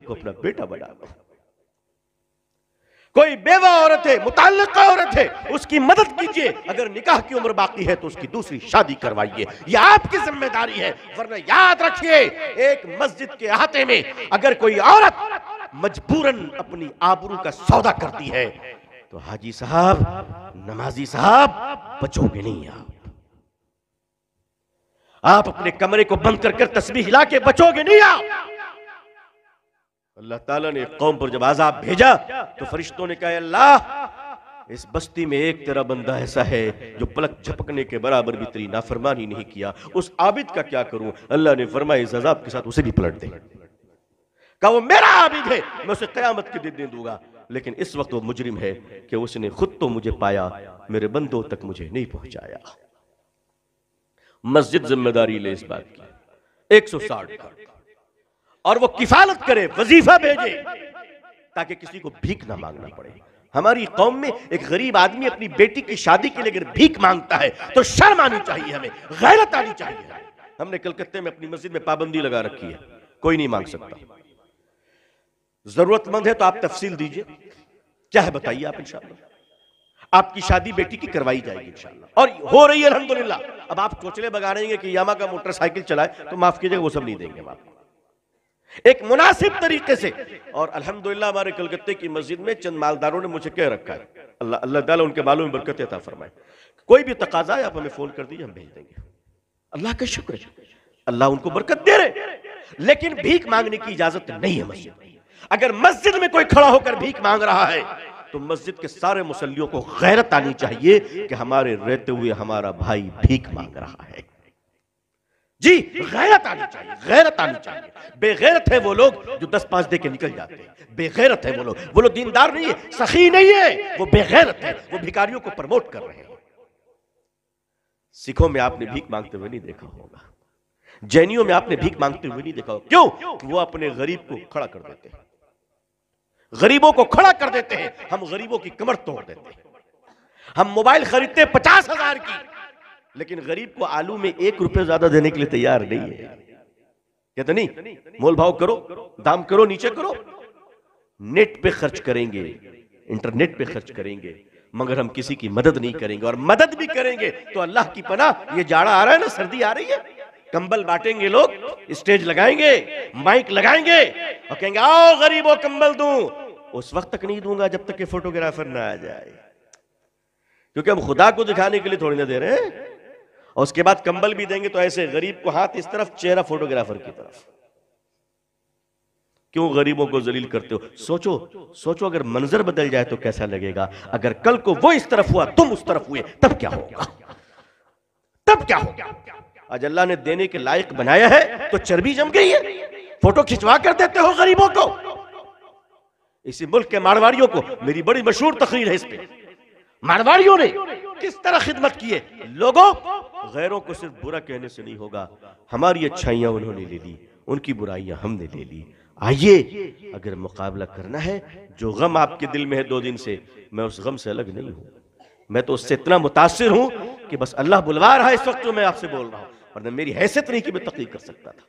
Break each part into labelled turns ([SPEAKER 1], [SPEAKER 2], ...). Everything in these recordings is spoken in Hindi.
[SPEAKER 1] को अपना बेटा बना लो। कोई बेवा औरत है, मुताल्लिका औरत है, उसकी मदद कीजिए। अगर निकाह की उम्र बाकी है तो उसकी दूसरी शादी करवाइए। यह आपकी जिम्मेदारी है। वरना याद रखिए, एक मस्जिद के अहाते में अगर कोई औरत मजबूरन अपनी आबरू का सौदा करती है तो हाजी साहब, नमाजी साहब, बचोगे नहीं आप अपने कमरे को बंद कर तस्बीह हिला के बचोगे नहीं आप। अल्लाह ताला ने कौम पर जब आज़ाब भेजा तो फरिश्तों ने कहा, अल्लाह, इस बस्ती में एक तेरा बंदा ऐसा है जो पलक झपकने के बराबर भी तेरी नाफरमानी नहीं किया, उस आबिद का क्या करूं। अल्लाह ने फरमाया, इस अज़ाब के साथ उसे भी पलट दे। कहा, वो मेरा आबिद है, मैं उसे क़यामत के दिन दूंगा, लेकिन इस वक्त वो मुजरिम है कि उसने खुद तो मुझे पाया, मेरे बंदों तक मुझे नहीं पहुंचाया। मस्जिद जिम्मेदारी ले इस बात की 160 का, और वो किफालत करे, वजीफा भेजे, ताकि किसी को भीख ना मांगना पड़े। हमारी कौम में एक गरीब आदमी अपनी बेटी की शादी के लिए अगर भीख मांगता है तो शर्म आनी चाहिए, हमें गैरत आनी चाहिए। हमने कलकत्ते में अपनी मस्जिद में पाबंदी लगा रखी है, कोई नहीं मांग सकता। जरूरतमंद है तो आप तफसील दीजिए, क्या है बताइए आप, इंशाअल्लाह आपकी शादी बेटी की करवाई जाएगी इंशाअल्लाह, और हो रही है अल्हम्दुलिल्लाह। अब आप चोचले बगा रहे हैं कि यामा का मोटरसाइकिल चलाए तो माफ कीजिएगा, वो सब नहीं देंगे हम आपको, एक मुनासिब तरीके से। और अल्हम्दुलिल्लाह हमारे कलकत्ते की मस्जिद में चंद मालदारों ने मुझे कह रखा है, अल्लाह अल्लाह ताला उनके बालों में बरकत अता फरमाए, कोई भी तकाजा है आप हमें फोन कर दीजिए, हम भेज देंगे। अल्लाह का शुक्र है, अल्लाह उनको बरकत दे रहे। लेकिन भीख मांगने की इजाजत नहीं है मस्जिद में। अगर मस्जिद में कोई खड़ा होकर भीख मांग रहा है तो मस्जिद के सारे मुसल्लियों को गैरत आनी चाहिए कि हमारे रहते हुए हमारा भाई भीख मांग रहा है। जी, गैरत आनी चाहिए, गैरत आनी चाहिए। बेगैरत है वो लोग जो 10-5 दे के निकल जाते हैं, बेगैरत है वो लोग दीनदार नहीं है, सखी नहीं है, वो बेगैरत है, वो भिखारियों को प्रमोट कर रहे हैं। सिखों में आपने भीख मांगते हुए नहीं देखा होगा, जैनियों में आपने भीख मांगते हुए नहीं देखा होगा। क्यों? वो अपने गरीब को खड़ा कर देते हैं, गरीबों को खड़ा कर देते हैं। हम गरीबों की कमर तोड़ देते हैं। हम मोबाइल खरीदते हैं 50,000 की, लेकिन गरीब को आलू में 1 रुपए ज्यादा देने के लिए तैयार नहीं है। कहते नहीं, मोल भाव करो, दाम करो, नीचे करो। नेट पे खर्च करेंगे, इंटरनेट पे खर्च करेंगे, मगर हम किसी की मदद नहीं करेंगे। और मदद भी करेंगे तो अल्लाह की पनाह, ये जाड़ा आ रहा है ना, सर्दी आ रही है, कंबल बांटेंगे लोग, स्टेज लगाएंगे, माइक लगाएंगे और कहेंगे आओ गरीबों कंबल दूं। उस वक्त तक नहीं दूंगा जब तक कि फोटोग्राफर ना आ जाए, क्योंकि हम खुदा को दिखाने के लिए थोड़ी ना दे रहे हैं। और उसके बाद कंबल भी देंगे तो ऐसे गरीब को हाथ इस तरफ, चेहरा फोटोग्राफर की तरफ। क्यों गरीबों को जलील करते हो? सोचो अगर मंजर बदल जाए तो कैसा लगेगा। अगर कल को वो इस तरफ हुआ, तुम उस तरफ हुए, तब क्या होगा? तब क्या होगा? आज अल्लाह ने देने के लायक बनाया है तो चर्बी जम गई है, फोटो खिंचवा कर देते हो गरीबों को। इसी मुल्क के मारवाड़ियों को, मेरी बड़ी मशहूर तकरीर है इस पे, मारवाड़ियों ने किस तरह खिदमत की है। लोगों, गैरों को सिर्फ बुरा कहने से नहीं होगा, हमारी अच्छाइयां उन्होंने ले ली, उनकी बुराइयां हमने ले ली। आइए, अगर मुकाबला करना है, जो गम आपके दिल में है 2 दिन से, मैं उस गम से अलग नहीं हूं। मैं तो उससे इतना मुतासिर हूं कि बस अल्लाह बुलवा रहा है इस वक्त जो मैं आपसे बोल रहा हूं, वरना मेरी हैसियत नहीं कि मैं तकलीफ कर सकता था।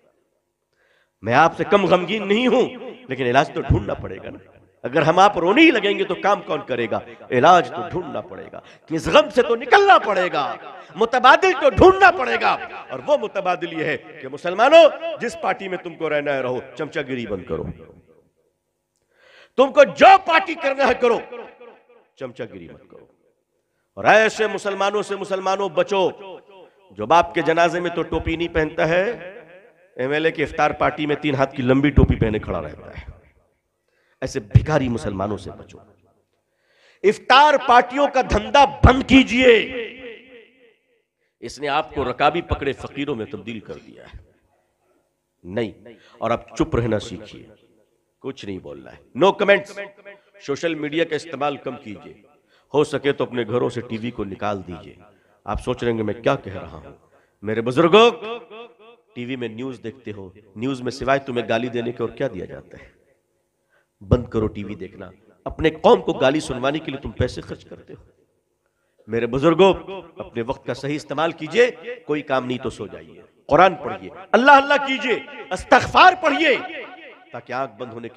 [SPEAKER 1] मैं आपसे कम गमगीन नहीं हूं, लेकिन इलाज तो ढूंढना पड़ेगा ना। अगर हम आप रोने ही लगेंगे तो काम कौन करेगा? इलाज तो ढूंढना पड़ेगा, इस गम से तो निकलना पड़ेगा, मुतबादिल तो ढूंढना पड़ेगा। और वो मुतबादिल ये है कि मुसलमानों, जिस पार्टी में तुमको रहना है रहो, चमचागिरी बंद करो। तुमको जो पार्टी करना है करो, चमचागिरी मत करो। और ऐसे मुसलमानों से मुसलमानों बचो जो बाप के जनाजे में तो टोपी नहीं पहनता है, एमएलए की इफ्तार पार्टी में 3 हाथ की लंबी टोपी पहने खड़ा रहता है। ऐसे भिखारी मुसलमानों से बचो। इफ्तार पार्टियों का धंधा बंद कीजिए, इसने आपको रकाबी पकड़े फकीरों में तब्दील कर दिया है। नहीं, और आप चुप रहना सीखिए, कुछ नहीं बोलना है, नो कमेंट्स। सोशल मीडिया का इस्तेमाल कम कीजिए, हो सके तो अपने घरों से टीवी को निकाल दीजिए। आप सोच रहे हैं मैं क्या कह रहा हूं। मेरे बुजुर्गों, टीवी में न्यूज देखते हो, न्यूज में सिवाय तुम्हें गाली देने के और क्या दिया जाता है? बंद करो टीवी देखना। अपने कौम को गाली सुनवाने के लिए तुम पैसे खर्च करते हो। मेरे बुजुर्गों, अपने वक्त का सही इस्तेमाल कीजिए, कोई काम नहीं तो सो जाइए, कुरान पढ़िए, अल्लाह अल्लाह कीजिए, इस्तग़फ़ार पढ़िए, ताकि आंख बंद होने